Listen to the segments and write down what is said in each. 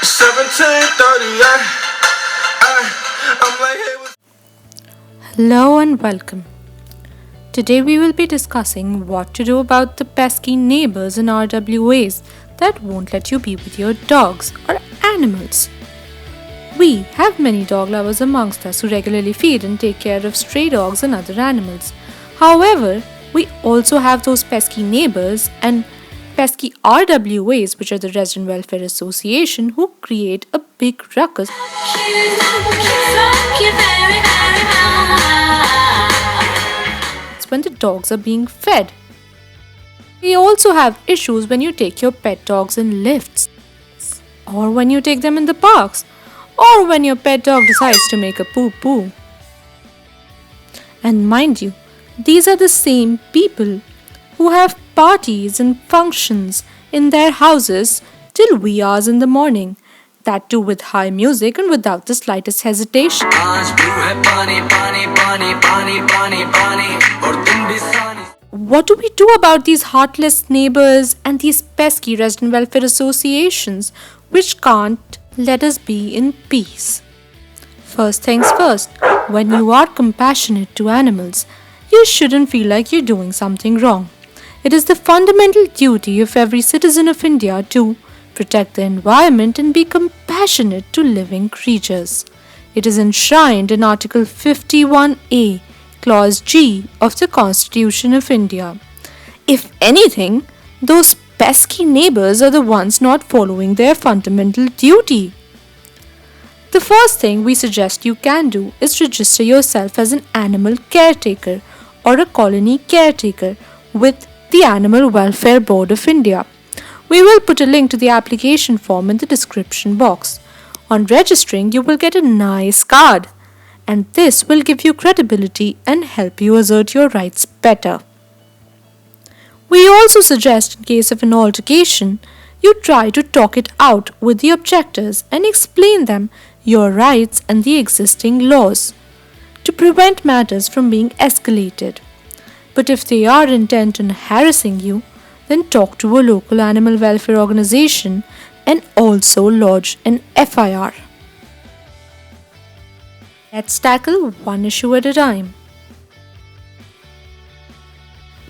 17:38. I'm like, hey, what's Hello and welcome. Today we will be discussing what to do about the pesky neighbors and RWAs that won't let you be with your dogs or animals. We have many dog lovers amongst us who regularly feed and take care of stray dogs and other animals. However, we also have those pesky neighbors and pesky RWAs, which are the Resident Welfare Association, who create a big ruckus. It's when the dogs are being fed. We also have issues when you take your pet dogs in lifts, or when you take them in the parks, or when your pet dog decides to make a poo-poo. And mind you, these are the same people who have parties and functions in their houses till wee hours in the morning, that too with high music and without the slightest hesitation. What do we do about these heartless neighbors and these pesky resident welfare associations which can't let us be in peace? First things first, when you are compassionate to animals, you shouldn't feel like you're doing something wrong. It is the fundamental duty of every citizen of India to protect the environment and be compassionate to living creatures. It is enshrined in Article 51A, Clause G of the Constitution of India. If anything, those pesky neighbors are the ones not following their fundamental duty. The first thing we suggest you can do is register yourself as an animal caretaker or a colony caretaker with the Animal Welfare Board of India. We will put a link to the application form in the description box. On registering, you will get a nice card, and this will give you credibility and help you assert your rights better. We also suggest, in case of an altercation, you try to talk it out with the objectors and explain them your rights and the existing laws to prevent matters from being escalated. But if they are intent on harassing you, then talk to a local animal welfare organization and also lodge an FIR. Let's tackle one issue at a time.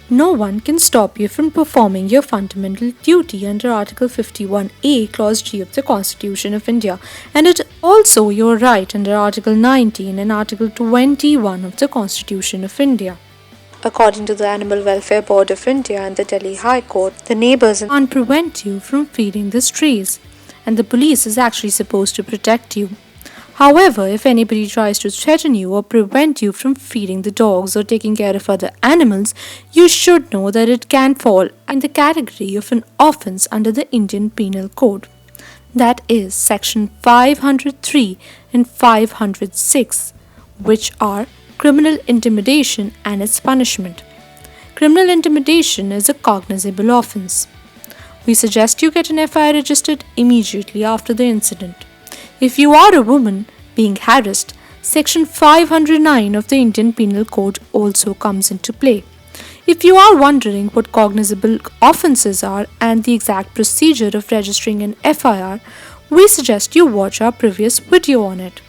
No one can stop you from performing your fundamental duty under Article 51A, Clause G of the Constitution of India, and it is also your right under Article 19 and Article 21 of the Constitution of India. According to the Animal Welfare Board of India and the Delhi High Court, the neighbors can't prevent you from feeding the strays, and the police is actually supposed to protect you. However, if anybody tries to threaten you or prevent you from feeding the dogs or taking care of other animals, you should know that it can fall in the category of an offence under the Indian Penal Code. That is Section 503 and 506, which are criminal intimidation and its punishment. Criminal intimidation is a cognizable offence. We suggest you get an FIR registered immediately after the incident. If you are a woman being harassed, Section 509 of the Indian Penal Code also comes into play. If you are wondering what cognizable offences are and the exact procedure of registering an FIR, we suggest you watch our previous video on it.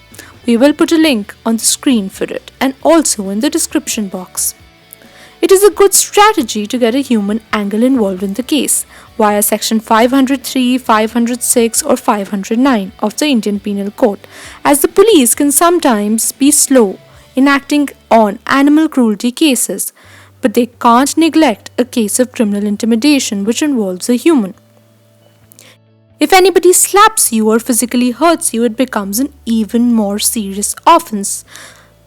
We will put a link on the screen for it and also in the description box. It is a good strategy to get a human angle involved in the case via Section 503, 506 or 509 of the Indian Penal Code, as the police can sometimes be slow in acting on animal cruelty cases, but they can't neglect a case of criminal intimidation which involves a human. If anybody slaps you or physically hurts you, it becomes an even more serious offence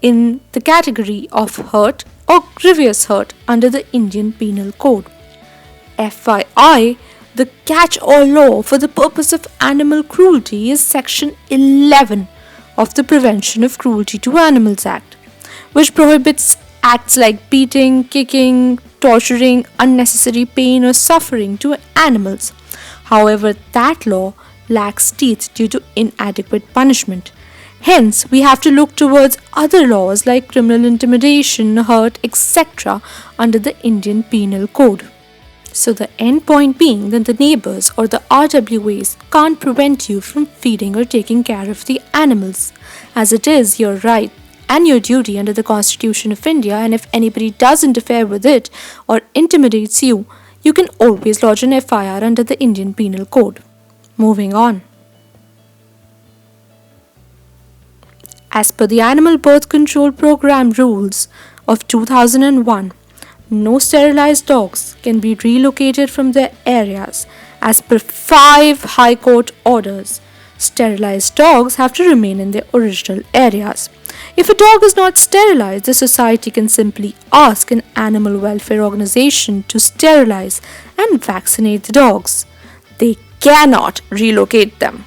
in the category of hurt or grievous hurt under the Indian Penal Code. FYI, the catch-all law for the purpose of animal cruelty is Section 11 of the Prevention of Cruelty to Animals Act, which prohibits acts like beating, kicking, torturing, unnecessary pain or suffering to animals. However, that law lacks teeth due to inadequate punishment. Hence, we have to look towards other laws like criminal intimidation, hurt, etc. under the Indian Penal Code. So the end point being that the neighbours or the RWAs can't prevent you from feeding or taking care of the animals, as it is your right and your duty under the Constitution of India, and if anybody does interfere with it or intimidates you, you can always lodge an FIR under the Indian Penal Code. Moving on. As per the Animal Birth Control Program rules of 2001, no sterilized dogs can be relocated from their areas. As per 5 High Court orders, sterilized dogs have to remain in their original areas. If a dog is not sterilized, the society can simply ask an animal welfare organization to sterilize and vaccinate the dogs. They cannot relocate them.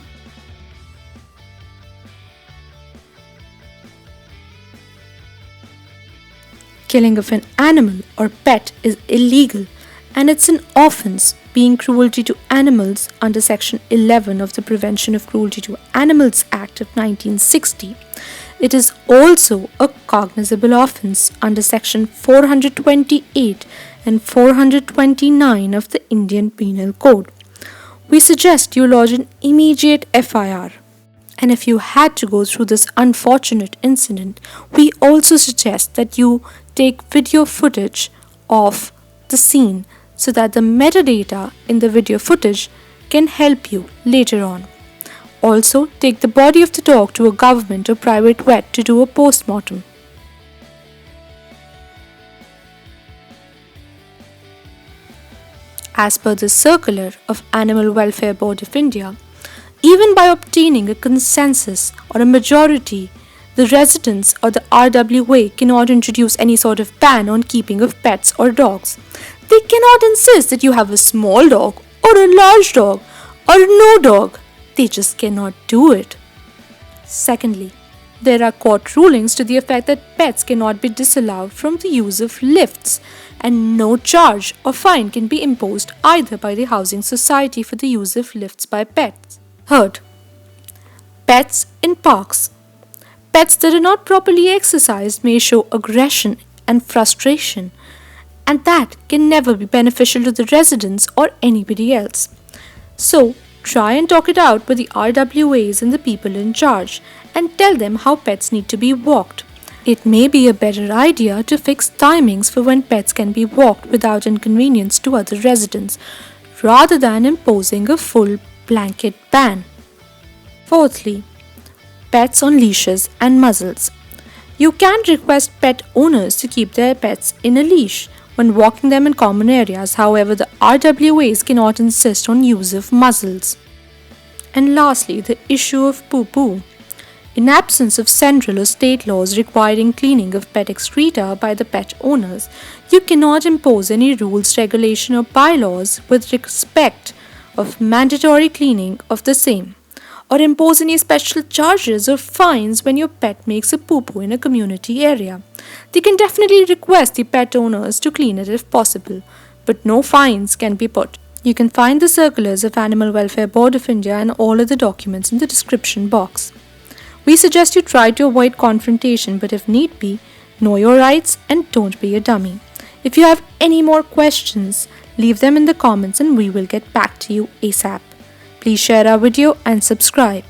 Killing of an animal or pet is illegal, and it's an offence, being cruelty to animals under Section 11 of the Prevention of Cruelty to Animals Act of 1960. It is also a cognizable offence under Section 428 and 429 of the Indian Penal Code. We suggest you lodge an immediate FIR. And if you had to go through this unfortunate incident, we also suggest that you take video footage of the scene so that the metadata in the video footage can help you later on. Also, take the body of the dog to a government or private vet to do a post-mortem. As per the circular of Animal Welfare Board of India, even by obtaining a consensus or a majority, the residents or the RWA cannot introduce any sort of ban on keeping of pets or dogs. They cannot insist that you have a small dog or a large dog or no dog. They just cannot do it. Secondly, there are court rulings to the effect that pets cannot be disallowed from the use of lifts, and no charge or fine can be imposed either by the housing society for the use of lifts by pets. Third, pets in parks. Pets that are not properly exercised may show aggression and frustration, and that can never be beneficial to the residents or anybody else. So, try and talk it out with the RWAs and the people in charge and tell them how pets need to be walked. It may be a better idea to fix timings for when pets can be walked without inconvenience to other residents, rather than imposing a full blanket ban. Fourthly, pets on leashes and muzzles. You can request pet owners to keep their pets in a leash when walking them in common areas. However, the RWAs cannot insist on use of muzzles. And lastly, the issue of poo-poo. In absence of central or state laws requiring cleaning of pet excreta by the pet owners, you cannot impose any rules, regulation or bylaws with respect of mandatory cleaning of the same, or impose any special charges or fines when your pet makes a poo-poo in a community area. They can definitely request the pet owners to clean it if possible, but no fines can be put. You can find the circulars of Animal Welfare Board of India and all other documents in the description box. We suggest you try to avoid confrontation, but if need be, know your rights and don't be a dummy. If you have any more questions, leave them in the comments and we will get back to you ASAP. Please share our video and subscribe.